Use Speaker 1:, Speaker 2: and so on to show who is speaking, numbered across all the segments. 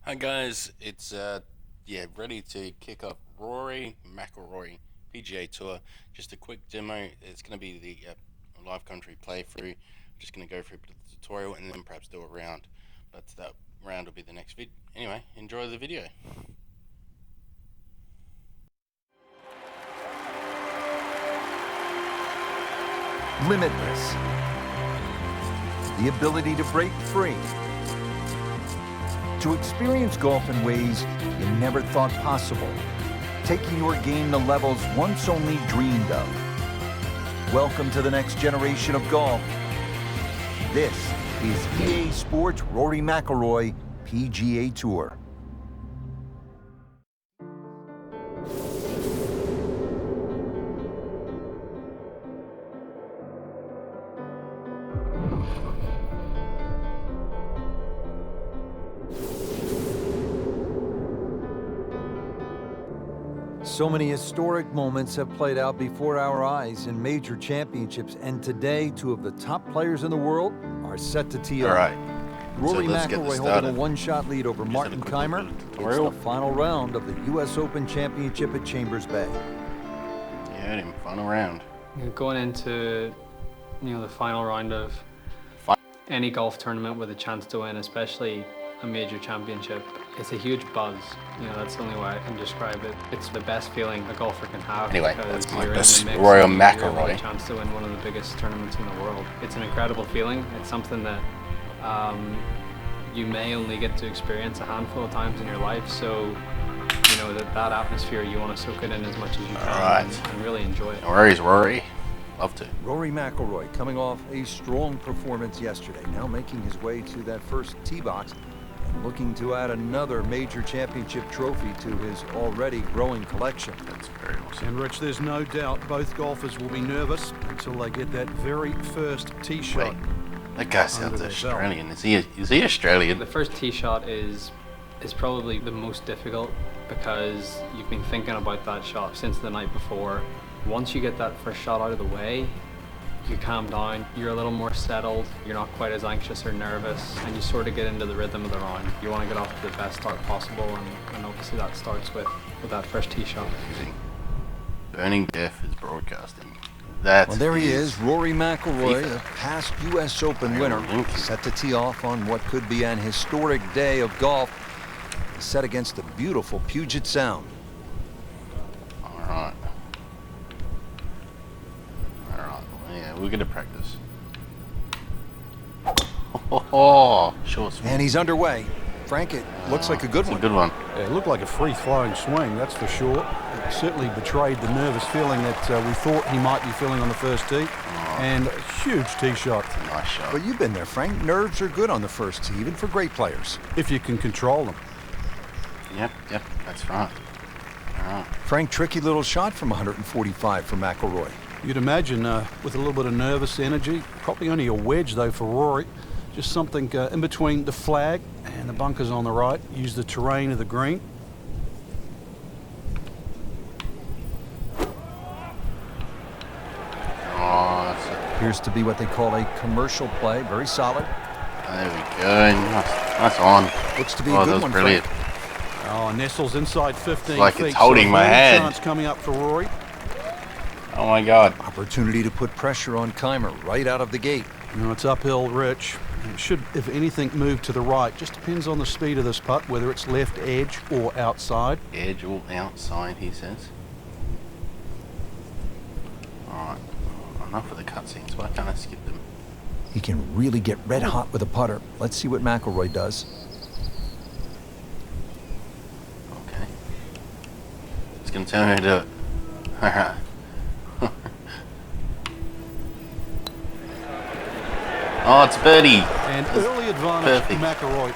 Speaker 1: Hi guys, it's ready to kick off Rory Mcilroy PGA Tour. Just a quick demo. It's going to be the live country playthrough. I'm just going to go through the tutorial and then perhaps do a round, but that round will be the next vid. Anyway, enjoy the video.
Speaker 2: Limitless. The ability to break free. To experience golf in ways you never thought possible. Taking your game to levels once only dreamed of. Welcome to the next generation of golf. This is EA Sports Rory Mcilroy PGA Tour. So many historic moments have played out before our eyes in major championships, and today, two of the top players in the world are set to tee off.
Speaker 1: All right.
Speaker 2: Rory
Speaker 1: So
Speaker 2: McIlroy holding a one-shot lead over Martin Keimer. It's the final round of the U.S. Open Championship at Chambers Bay.
Speaker 1: You heard him, final round.
Speaker 3: Going into the final round of any golf tournament with a chance to win, especially a major championship, it's a huge buzz. That's the only way I can describe it. It's the best feeling a golfer can have.
Speaker 1: Anyway, that's my best
Speaker 3: Rory
Speaker 1: McIlroy.
Speaker 3: A chance to win one of the biggest tournaments in the world. It's an incredible feeling. It's something that you may only get to experience a handful of times in your life. So, that atmosphere, you want to soak it in as much as you can and really enjoy it.
Speaker 1: No worries, Rory. Love to.
Speaker 2: Rory McIlroy coming off a strong performance yesterday, now making his way to that first tee box and looking to add another major championship trophy to his already growing collection.
Speaker 1: That's very awesome.
Speaker 4: And Rich, there's no doubt both golfers will be nervous until they get that very first tee shot.
Speaker 1: Wait, that guy sounds Australian. Is he Australian?
Speaker 3: The first tee shot is probably the most difficult because you've been thinking about that shot since the night before. Once you get that first shot out of the way, you calm down, you're a little more settled, you're not quite as anxious or nervous, and you sort of get into the rhythm of the round. You want to get off to the best start possible, and obviously that starts with that first tee shot.
Speaker 1: Burning Death is broadcasting. Well,
Speaker 2: there he is, Rory McIlroy, a past U.S. Open winner, set to tee off on what could be an historic day of golf, set against the beautiful Puget Sound.
Speaker 1: All right. Yeah, we're going to practice. Oh, sure.
Speaker 2: And he's underway. Frank, it looks like a good one.
Speaker 1: It's a good one.
Speaker 4: Yeah, it looked like a free-flowing swing, that's for sure. It certainly betrayed the nervous feeling that we thought he might be feeling on the first tee. And a huge tee shot.
Speaker 1: It's a nice shot.
Speaker 2: But you've been there, Frank. Nerves are good on the first tee, even for great players.
Speaker 4: If you can control them.
Speaker 1: Yep, that's right. All right.
Speaker 2: Frank, tricky little shot from 145 for McIlroy.
Speaker 4: You'd imagine with a little bit of nervous energy, probably only a wedge though for Rory. Just something in between the flag and the bunkers on the right. Use the terrain of the green.
Speaker 2: Appears to be what they call a commercial play. Very solid.
Speaker 1: There we go. Nice on.
Speaker 2: Looks to be a good one,
Speaker 1: brilliant.
Speaker 2: Frank.
Speaker 4: Oh, nestles inside 15
Speaker 1: it's like
Speaker 4: feet.
Speaker 1: It's holding my hand.
Speaker 4: Chance coming up for Rory.
Speaker 1: Oh my God.
Speaker 2: Opportunity to put pressure on Keimer right out of the gate.
Speaker 4: It's uphill, Rich. It should, if anything, move to the right. Just depends on the speed of this putt, whether it's left edge or outside.
Speaker 1: Edge or outside, he says. Alright. Enough of the cutscenes. Why can't I skip them?
Speaker 2: He can really get red hot with a putter. Let's see what McIlroy does.
Speaker 1: Okay. It's going to tell me to do it. Alright. Oh, it's birdie.
Speaker 4: And early advantage for McIlroy.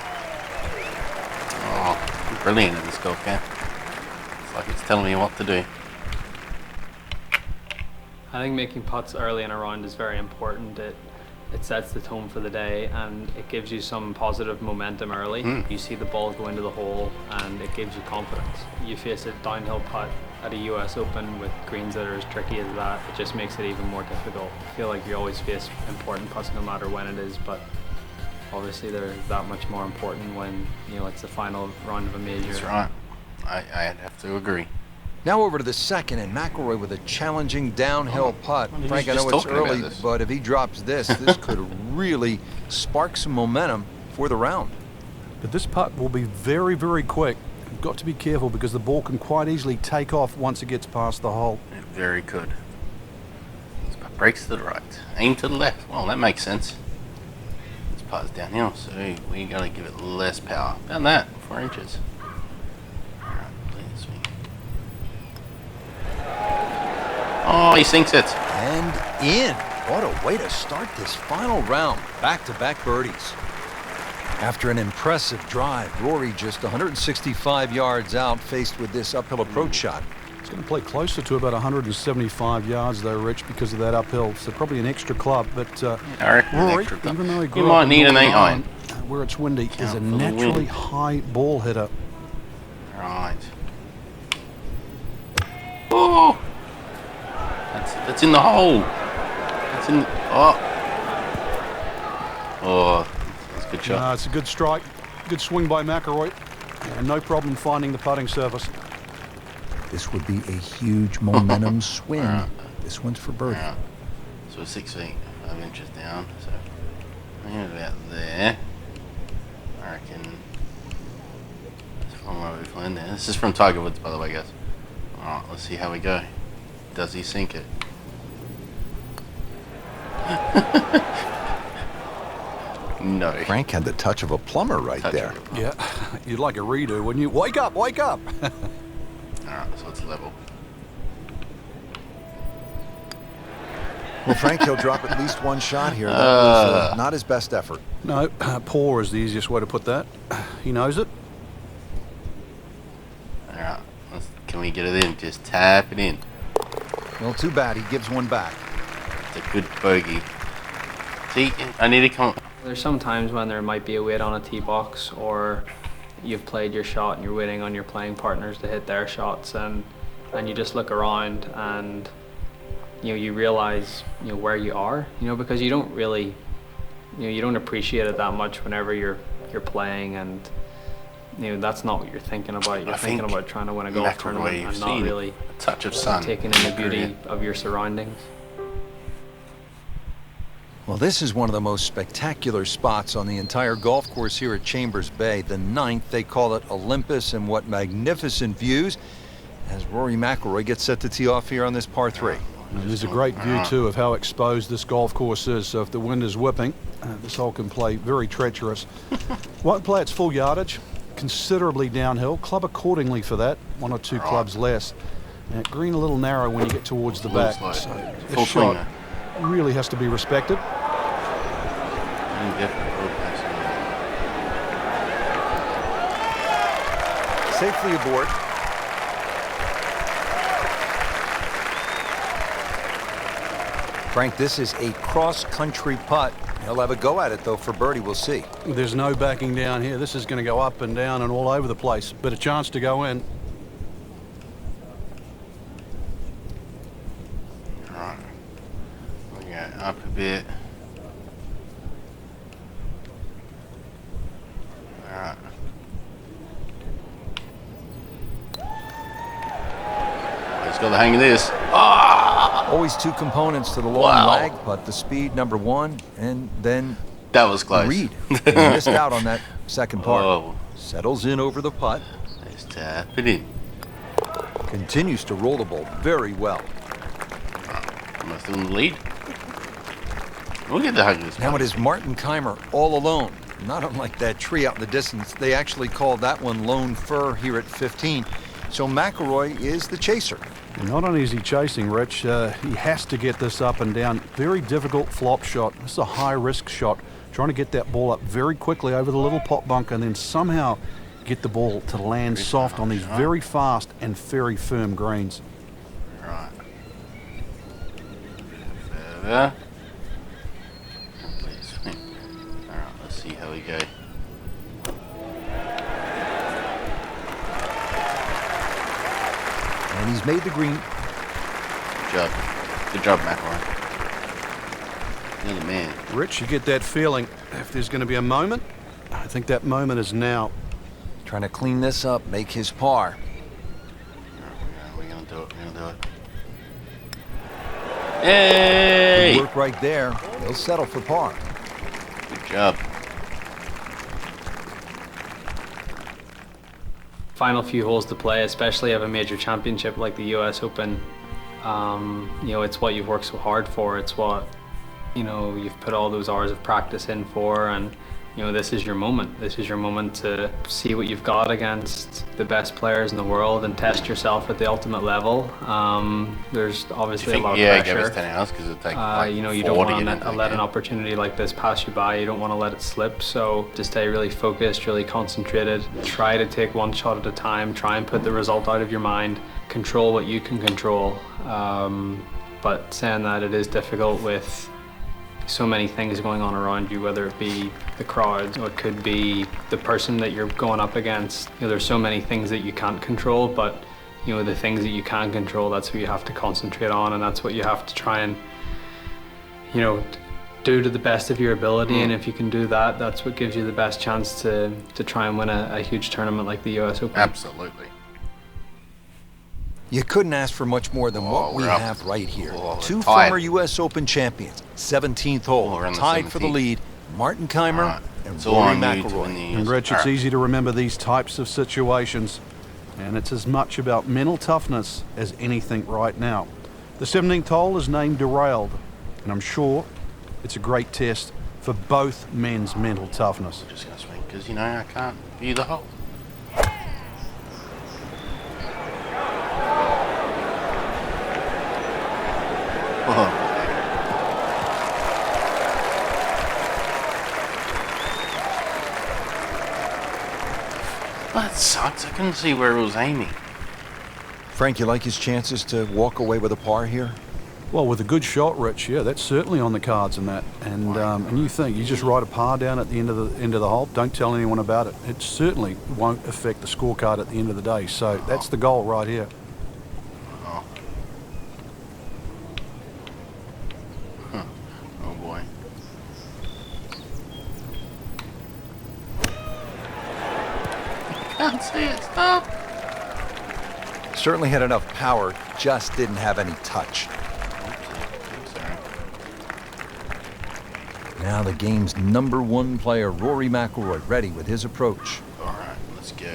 Speaker 1: Oh, brilliant at this golf game. It's like it's telling me what to do.
Speaker 3: I think making putts early in a round is very important. It sets the tone for the day and it gives you some positive momentum early. You see the ball go into the hole and it gives you confidence. You face a downhill putt at a US Open with greens that are as tricky as that, it just makes it even more difficult. I feel like you always face important putts no matter when it is, but obviously they're that much more important when, you know, it's the final round of a major.
Speaker 1: That's right. I'd have to agree.
Speaker 2: Now over to the second, and McIlroy with a challenging downhill putt.
Speaker 1: Well, he was
Speaker 2: Frank, I
Speaker 1: just
Speaker 2: know it's
Speaker 1: talking about
Speaker 2: early,
Speaker 1: this.
Speaker 2: but if he drops this, this could really spark some momentum for the round.
Speaker 4: But this putt will be very, very quick. You've got to be careful because the ball can quite easily take off once it gets past the hole.
Speaker 1: It very could. This putt breaks to the right. Aim to the left. Well, that makes sense. This putt's downhill, so we gotta give it less power. About that, 4 inches. Alright, please swing. Oh, he sinks it.
Speaker 2: And in. What a way to start this final round. Back-to-back birdies. After an impressive drive, Rory just 165 yards out, faced with this uphill approach shot.
Speaker 4: It's going to play closer to about 175 yards though, Rich, because of that uphill. So probably an extra club. But
Speaker 1: I reckon an
Speaker 4: Rory,
Speaker 1: extra club.
Speaker 4: even though he grew
Speaker 1: You
Speaker 4: up
Speaker 1: might
Speaker 4: in
Speaker 1: need an
Speaker 4: Northern
Speaker 1: 8
Speaker 4: Ireland,
Speaker 1: iron.
Speaker 4: where it's windy, is
Speaker 1: Count
Speaker 4: a
Speaker 1: for the win.
Speaker 4: naturally high ball hitter.
Speaker 1: Right. Oh! That's in the hole. That's in. Oh. Oh, that's a good shot.
Speaker 4: It's a good strike. Good swing by McIlroy. And no problem finding the putting surface.
Speaker 2: This would be a huge momentum swing. This one's for birdie.
Speaker 1: Yeah. So 6 feet, 5 inches down. So maybe about there. I reckon. That's one way we've landed there. This is from Tiger Woods, by the way, guys. Alright, let's see how we go. Does he sink it? No.
Speaker 2: Frank had the touch of a plumber right
Speaker 1: Touch
Speaker 2: there.
Speaker 1: it.
Speaker 4: Yeah, you'd like a redo, wouldn't you? Wake up, wake up!
Speaker 1: Alright, so it's level.
Speaker 2: Well, Frank, he'll drop at least one shot here. That was not his best effort.
Speaker 4: No, poor is the easiest way to put that. He knows it.
Speaker 1: Alright, can we get it in? Just tap it in.
Speaker 2: Well, too bad. He gives one back.
Speaker 1: It's a good bogey. See, I need to come.
Speaker 3: There's some times when there might be a wait on a tee box, or you've played your shot and you're waiting on your playing partners to hit their shots, and you just look around and you realize where you are, because you don't really you don't appreciate it that much whenever you're playing, and that's not what you're thinking about. You're thinking about trying to win a golf tournament and not really
Speaker 1: a touch of sun.
Speaker 3: taking in the beauty of your surroundings.
Speaker 2: Well, this is one of the most spectacular spots on the entire golf course here at Chambers Bay. The 9th, they call it Olympus, and what magnificent views as Rory McIlroy gets set to tee off here on this par 3.
Speaker 4: And there's a great view too of how exposed this golf course is. So if the wind is whipping, this hole can play very treacherous. Won't play its full yardage, considerably downhill. Club accordingly for that, 1 or 2 clubs less. Now, green a little narrow when you get towards the back. So this shot really has to be respected.
Speaker 2: Safely aboard. Frank, this is a cross-country putt. He'll have a go at it, though, for birdie. We'll see.
Speaker 4: There's no backing down here. This is going to go up and down and all over the place, but a chance to go in.
Speaker 1: Right. We go up a bit. Alright. He's got the hang of this.
Speaker 2: Always 2 components to the long lag putt, the speed, number 1, and then
Speaker 1: That was close.
Speaker 2: Reed. He missed out on that second part.
Speaker 1: Oh.
Speaker 2: Settles in over the putt.
Speaker 1: Let's tap it in.
Speaker 2: Continues to roll the ball very well.
Speaker 1: Am I still in the lead? We'll get the hang of this.
Speaker 2: Now it is Martin Keimer all alone. Not unlike that tree out in the distance. They actually called that one Lone Fir here at 15. So McIlroy is the chaser.
Speaker 4: Not an easy chasing, Rich. He has to get this up and down. Very difficult flop shot. This is a high-risk shot. Trying to get that ball up very quickly over the little pot bunker and then somehow get the ball to land soft on these very fast and very firm greens.
Speaker 1: Right. Further. Please swing. Alright, let's see how we go.
Speaker 2: And he's made the green.
Speaker 1: Good job. Good job, McIlroy. You're the man.
Speaker 4: Rich, you get that feeling. If there's going to be a moment, I think that moment is now.
Speaker 2: Trying to clean this up, make his par.
Speaker 1: We're going to do it. We're going to do it. Hey!
Speaker 2: Good work right there. He'll settle for par.
Speaker 1: Good job.
Speaker 3: Final few holes to play, especially of a major championship like the US Open. You know, it's what you've worked so hard for. It's what, you know, you've put all those hours of practice in for, and you know, this is your moment. This is your moment to see what you've got against the best players in the world and test yourself at the ultimate level. There's obviously a lot of pressure.
Speaker 1: Give us 10 hours because it takes like
Speaker 3: you know, you don't want to let an opportunity like this pass you by. You don't want to let it slip. So to stay really focused, really concentrated, try to take one shot at a time, try and put the result out of your mind, control what you can control. But saying that, it is difficult with so many things going on around you, whether it be the crowd or it could be the person that you're going up against. You know, there's so many things that you can't control, but you know, the things that you can control, that's what you have to concentrate on, and that's what you have to try and, you know, do to the best of your ability. And if you can do that, that's what gives you the best chance to try and win a huge tournament like the US Open.
Speaker 1: Absolutely.
Speaker 2: You couldn't ask for much more than what we have right here. Two
Speaker 1: tied.
Speaker 2: former U.S. Open champions, 17th hole, tied for the lead, Martin Kaymer and Rory McIlroy.
Speaker 4: And Rich, it's easy to remember these types of situations, and it's as much about mental toughness as anything right now. The 17th hole is named Derailed, and I'm sure it's a great test for both men's mental toughness.
Speaker 1: I'm just going to swing because, you know, I can't view the hole. That sucks. I couldn't see where it was aiming.
Speaker 2: Frank, you like his chances to walk away with a par here?
Speaker 4: Well, with a good shot, Rich, yeah, that's certainly on the cards in that. And you think you just write a par down at the end of the hole. Don't tell anyone about it. It certainly won't affect the scorecard at the end of the day. So that's the goal right here.
Speaker 1: Oh boy. Can't see it. Stop.
Speaker 2: Certainly had enough power, just didn't have any touch. Now the game's #1 player, Rory McIlroy, ready with his approach.
Speaker 1: All right, let's go.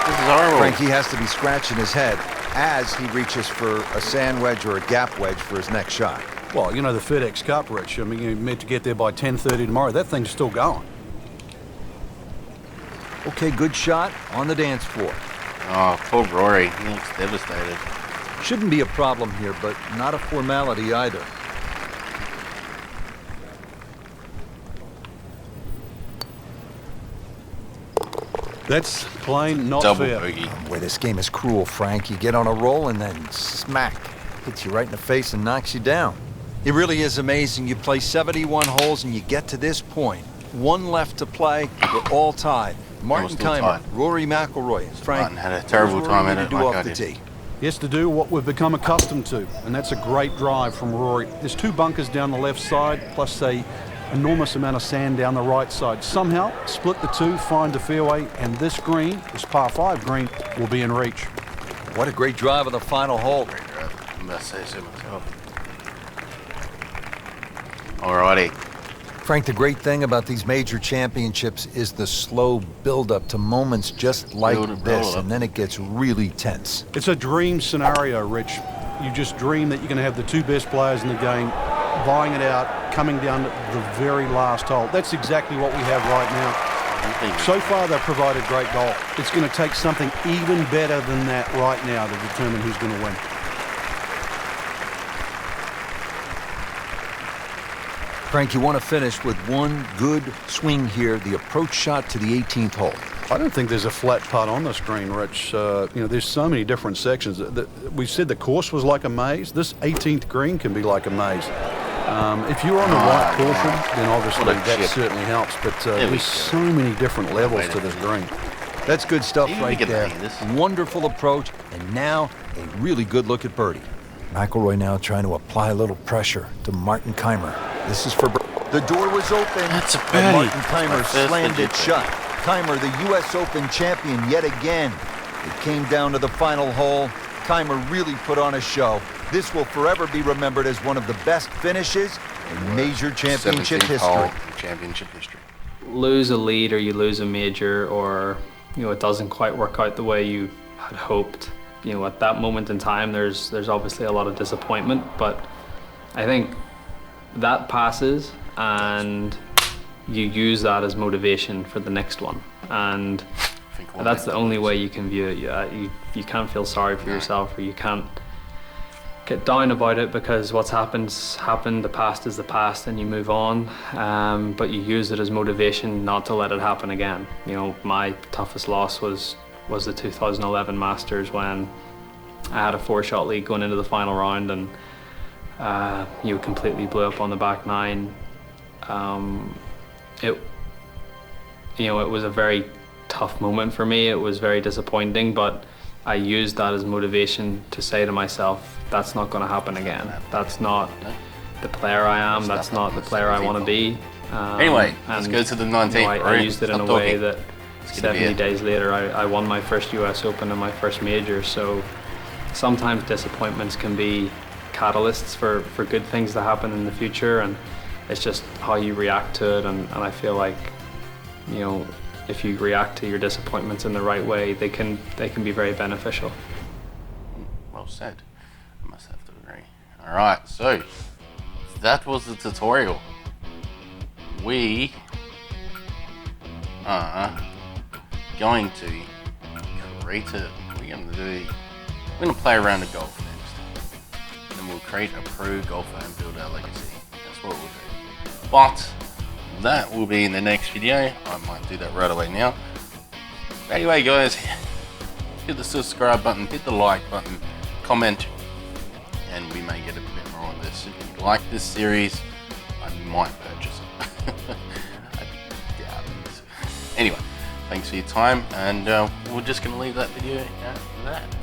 Speaker 1: This is horrible.
Speaker 2: Frankie has to be scratching his head as he reaches for a sand wedge or a gap wedge for his next shot.
Speaker 4: Well, you know, the FedEx Cup, Rich, I mean, you're meant to get there by 10:30 tomorrow. That thing's still going.
Speaker 2: Okay, good shot on the dance floor.
Speaker 1: Oh, poor Rory. He looks devastated.
Speaker 2: Shouldn't be a problem here, but not a formality either.
Speaker 4: That's plain not
Speaker 1: Double
Speaker 4: fair.
Speaker 1: bogey.
Speaker 2: Boy, this game is cruel, Frank. You get on a roll and then smack. Hits you right in the face and knocks you down. It really is amazing. You play 71 holes and you get to this point. One left to play. We're all tied. Martin Kaymer, Rory McIlroy, Frank.
Speaker 1: Martin had a terrible time in it,
Speaker 2: do
Speaker 1: like
Speaker 2: off
Speaker 1: I
Speaker 2: the
Speaker 1: did.
Speaker 2: tee.
Speaker 4: He has to do what we've become accustomed to, and that's a great drive from Rory. There's two bunkers down the left side, plus a enormous amount of sand down the right side. Somehow, split the two, find the fairway, and this green, this par 5 green, will be in reach.
Speaker 2: What a great drive on the final hole.
Speaker 1: Great drive. I'm about to say so myself. Alrighty.
Speaker 2: Frank, the great thing about these major championships is the slow build-up to moments just like this, and then it gets really tense.
Speaker 4: It's a dream scenario, Rich. You just dream that you're going to have the two best players in the game vying it out, coming down to the very last hole. That's exactly what we have right now. So far, they've provided great golf. It's going to take something even better than that right now to determine who's going to win.
Speaker 2: Frank, you want to finish with one good swing here, the approach shot to the 18th hole.
Speaker 4: I don't think there's a flat putt on this green, Rich. You know, there's so many different sections. We said the course was like a maze. This 18th green can be like a maze. If you're on the right portion, then obviously that certainly helps. But there's so many different levels to this green.
Speaker 2: That's good stuff right there. Wonderful approach, and now a really good look at birdie. McIlroy now trying to apply a little pressure to Martin Keimer. This is for... The door was open,
Speaker 1: That's a
Speaker 2: but
Speaker 1: birdie.
Speaker 2: Martin Keimer slammed it shut. Keimer, the U.S. Open champion yet again. It came down to the final hole. Keimer really put on a show. This will forever be remembered as one of the best finishes in major championship
Speaker 1: 17th
Speaker 2: history.
Speaker 1: hole in championship history.
Speaker 3: Lose a lead or you lose a major, or it doesn't quite work out the way you had hoped. At that moment in time, there's obviously a lot of disappointment, but I think that passes and you use that as motivation for the next one. And that's the only way you can view it. You can't feel sorry for yourself, or you can't get down about it, because what's happened's happened. The past is the past, and you move on. But you use it as motivation not to let it happen again. My toughest loss was the 2011 Masters, when I had a 4-shot lead going into the final round, and completely blew up on the back nine. It was a very tough moment for me. It was very disappointing, but I used that as motivation to say to myself, that's not going to happen again. That's not the player I am. That's not the player I want to be.
Speaker 1: Anyway, let's go to the 19th.
Speaker 3: I used it in a way that 70 days later, I won my first US Open and my first major. So sometimes disappointments can be catalysts for good things to happen in the future, and it's just how you react to it. And I feel like, if you react to your disappointments in the right way, they can be very beneficial.
Speaker 1: Well said. I must have to agree. All right, so that was the tutorial. We are going to create we're going to play around the golf next. Then we'll create a pro golfer and build our legacy. That's what we'll do. But that will be in the next video. I might do that right away now. Anyway, guys, hit the subscribe button, hit the like button, comment, and we may get a bit more on this. If you like this series, I might purchase it. I doubt it. Anyway, thanks for your time, and we're just going to leave that video at that.